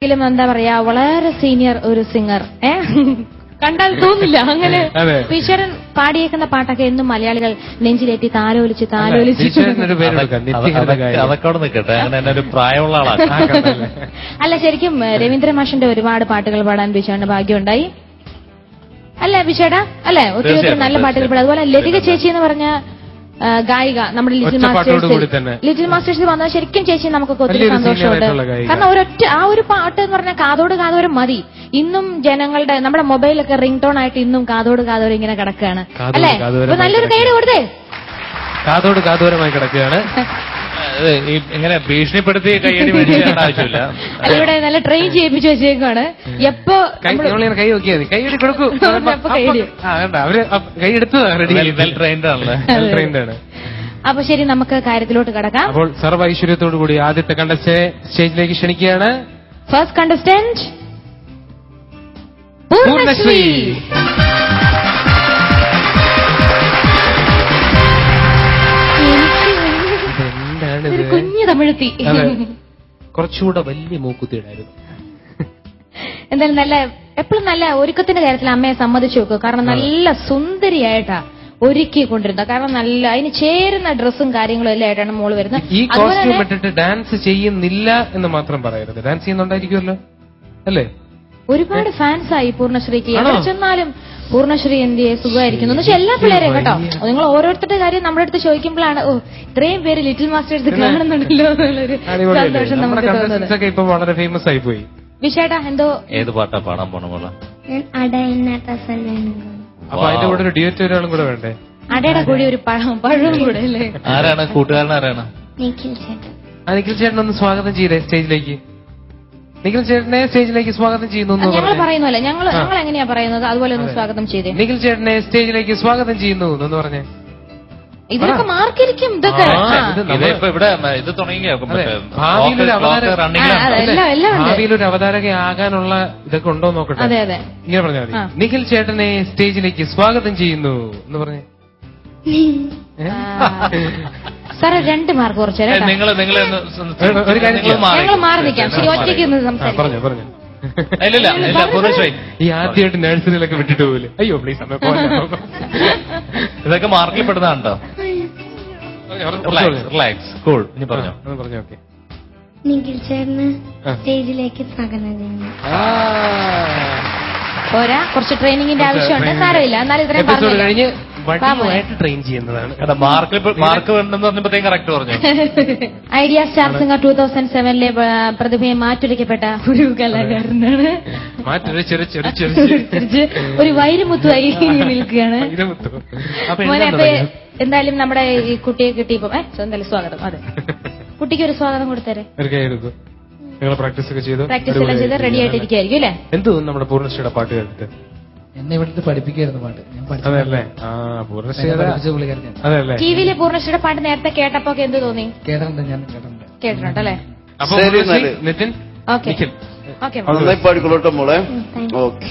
എന്താ പറയാ വളരെ സീനിയർ ഒരു സിംഗർ കണ്ടാൽ തോന്നില്ല അങ്ങനെ ഈശ്വരൻ പാടിയേക്കുന്ന പാട്ടൊക്കെ എന്നും മലയാളികൾ നെഞ്ചിലേറ്റി താലോലിച്ച് അതൊക്കെ നിൽക്കട്ടെ അങ്ങനെ ഒരു പ്രായമുള്ള ആളാണ്. അല്ല ശരിക്കും രവീന്ദ്ര മാഷിന്റെ ഒരുപാട് പാട്ടുകൾ പാടാൻ ബിഷേറിന് ഭാഗ്യമുണ്ടായി അല്ലെ ബിഷേടാ അല്ലെ? ഒത്തിരി നല്ല പാട്ടുകൾ പാടാം. അതുപോലെ ലതിക ചേച്ചി എന്ന് പറഞ്ഞ ഗായിക നമ്മുടെ ലിറ്റിൽ മാസ്റ്റേഴ്സിൽ വന്നാൽ ശരിക്കും ചേച്ചി നമുക്കൊക്കെ ഒത്തിരി സന്തോഷമുണ്ട്. കാരണം ആ ഒരു പാട്ട് എന്ന് പറഞ്ഞാൽ കാതോട് കാതോരം മതി. ഇന്നും ജനങ്ങളുടെ നമ്മുടെ മൊബൈലൊക്കെ റിംഗ് ടോൺ ആയിട്ട് ഇന്നും കാതോട് കാതോരം ഇങ്ങനെ കിടക്കുകയാണ് അല്ലെ? നല്ലൊരു കൈയ്യടി കൊടുത്തേ. കാതോട് കാതോരമായി കിടക്കുകയാണ്. ഇങ്ങനെ ഭീഷണിപ്പെടുത്തി കൈയടി മേടിക്കേണ്ട ആവശ്യമില്ല. ഇവിടെ നല്ല ട്രെയിൻ ചെയ്യിപ്പിച്ചു വെച്ചേക്കാണ്. എപ്പോ കൈ നോക്കിയാൽ മതി, കൈയടി കൊടുക്കൂ. അവര് കൈ എടുത്തതാണ്, വെൽ ട്രെയിൻഡ് ആണ്. അപ്പൊ ശരി, നമുക്ക് കാര്യത്തിലോട്ട് കിടക്കാം. അപ്പോൾ സർവ്വ ഐശ്വര്യത്തോടു കൂടി ആദ്യത്തെ കണ്ടസ്റ്റന്റ് സ്റ്റേജിലേക്ക് ക്ഷണിക്കുകയാണ്. First contestant Poornasree. കുഞ്ഞു തമിഴത്തി, കുറച്ചുകൂടെ വലിയ മൂക്കുത്തിയിടായിരുന്നു. എന്തായാലും നല്ല എപ്പോഴും നല്ല ഒരുക്കത്തിന്റെ കാര്യത്തിൽ അമ്മയെ സമ്മതിച്ചു വെക്കുക. കാരണം നല്ല സുന്ദരിയായിട്ടാ ഒരുക്കി കൊണ്ടിരുന്നത്. കാരണം നല്ല അതിന് ചേരുന്ന ഡ്രസ്സും കാര്യങ്ങളും എല്ലാം ആയിട്ടാണ് മോള് വരുന്നത്. ഈ കോസ്റ്റ്യൂം ഇട്ടിട്ട് ഡാൻസ് ചെയ്യുന്നില്ല എന്ന് മാത്രം പറയരുത്. ഡാൻസ് ചെയ്യുന്നുണ്ടായിരിക്കുമല്ലോ അല്ലേ? ഒരുപാട് ഫാൻസ് ആയി പൂർണ്ണശ്രീക്ക്. എവിടെ ചെന്നാലും പൂർണ്ണശ്രീ എന്തിയെ സുഖമായിരിക്കുന്നു എന്ന് വെച്ചാൽ എല്ലാ പിള്ളേരെയും കേട്ടോ. നിങ്ങൾ ഓരോരുത്തരുടെ കാര്യം നമ്മുടെ അടുത്ത് ചോദിക്കുമ്പോഴാണ് ഇത്രയും പേര് ലിറ്റിൽ മാസ്റ്റേഴ്സ് കാണുന്നുണ്ടല്ലോ എന്നുള്ളൊരു സന്തോഷം നമുക്ക് തോന്നുന്നത്. ഇപ്പൊ വളരെ ഫേമസ് ആയി പോയി. വിശേട്ടാ എന്തോ ഏത് പാട്ടാ പാടാൻ പോണ പോലെ? അപ്പൊ അതിന്റെ കൂടെ ഒരു ഡ്യൂറ്റ് ഒരാളും കൂടെ വേണ്ടേ? അടയുടെ കൂടി ഒരു പഴവും കൂടെ അല്ലേ? ആരാണ് കൂട്ടുകാരൻ? ആരാണ്? നിഖിൽ ചേട്ടൻ ഒന്ന് സ്വാഗതം ചെയ്തേ സ്റ്റേജിലേക്ക്. നിഖിൽ ചേട്ടനെ സ്റ്റേജിലേക്ക് സ്വാഗതം ചെയ്യുന്നു. ഞങ്ങൾ പറയുന്നല്ലേ, ഞങ്ങൾ എങ്ങനെയാ പറയുന്നത് അതുപോലെ ഒന്ന് സ്വാഗതം ചെയ്തേ. നിഖിൽ ചേട്ടനെ സ്റ്റേജിലേക്ക് സ്വാഗതം ചെയ്യുന്നു എന്ന് പറഞ്ഞേ. ഇതൊക്കെ മാർക്കിരിക്കും. ഇതൊക്കെ ഇവിടെ ഇത് തുടങ്ങിയ ഭാവിയിലൊരു അവതാരകയാകാനുള്ള ഇതൊക്കെ ഉണ്ടോ നോക്കട്ടെ. അതെ അതെ, ഇങ്ങനെ പറഞ്ഞാൽ മതി. നിഖിൽ ചേട്ടനെ സ്റ്റേജിലേക്ക് സ്വാഗതം ചെയ്യുന്നു എന്ന് പറഞ്ഞേ. സാറേ 2 മാർക്ക് കുറച്ച് ഒരു കാര്യം ഞങ്ങൾ മാറി നിൽക്കാം. ശരി, ഒറ്റയ്ക്ക് പറഞ്ഞു പറഞ്ഞു. ഈ ആദ്യമായിട്ട് നഴ്സറിയിലൊക്കെ വിട്ടിട്ട് പോലും അയ്യോ പ്ലീസ് ഇതൊക്കെ മാർക്കിൽ പെടുന്നതാണ്ടോ? Relax, cool. ഇനി പറഞ്ഞോ. ഓക്കെ. നിഖിൽ ചേട്ടന് സ്റ്റേജിലേക്ക് സ്വാഗതം ചെയ്യുന്നു. പോരാ, കുറച്ച് ട്രെയിനിങ്ങിന്റെ ആവശ്യമുണ്ട്. സാരമില്ല, എന്നാലും ഇത്രയും കഴിഞ്ഞ് ട്രെയിൻ ചെയ്യുന്നതാണ്. മാർക്ക് വേണ്ടെന്ന് പറഞ്ഞപ്പോഴത്തേക്കും കറക്റ്റ് പറഞ്ഞു. ഐഡിയ സ്റ്റാർ സിംഗർ 2007 പ്രതിഭയെ മാറ്റുരയ്ക്കപ്പെട്ട ഒരു കലാകാരനാണ്. ഒരു വൈരമുത്തുമായി നിൽക്കുകയാണ്. എന്തായാലും നമ്മുടെ ഈ കുട്ടിയെ കിട്ടിയപ്പോ എന്തായാലും സ്വാഗതം. അതെ, കുട്ടിക്ക് ഒരു സ്വാഗതം കൊടുത്തേരെ. പ്രാക്ടീസ് ഒക്കെ ചെയ്തു, പ്രാക്ടീസ് എല്ലാം ചെയ്ത് റെഡി ആയിട്ടിരിക്കും അല്ലേ? എന്തോ നമ്മുടെ പൂർണ്ണശ്രീയുടെ പാട്ട് കേട്ടിട്ട് എന്നെ ഇവിടുത്തെ പഠിപ്പിക്കായിരുന്നു പാട്ട്. അതല്ലേ? അതല്ലേ? ടിവിയിലെ പൂർണ്ണശ്രീയുടെ പാട്ട് നേരത്തെ കേട്ടപ്പോ എന്ത് തോന്നി? കേട്ടിട്ടുണ്ട്, ഞാൻ കേട്ടിട്ടുണ്ട് അല്ലേ? നിതിൻ ഓക്കെ, നന്നായി പാടിക്കൊള്ളട്ടെ മോളെ. ഓക്കെ.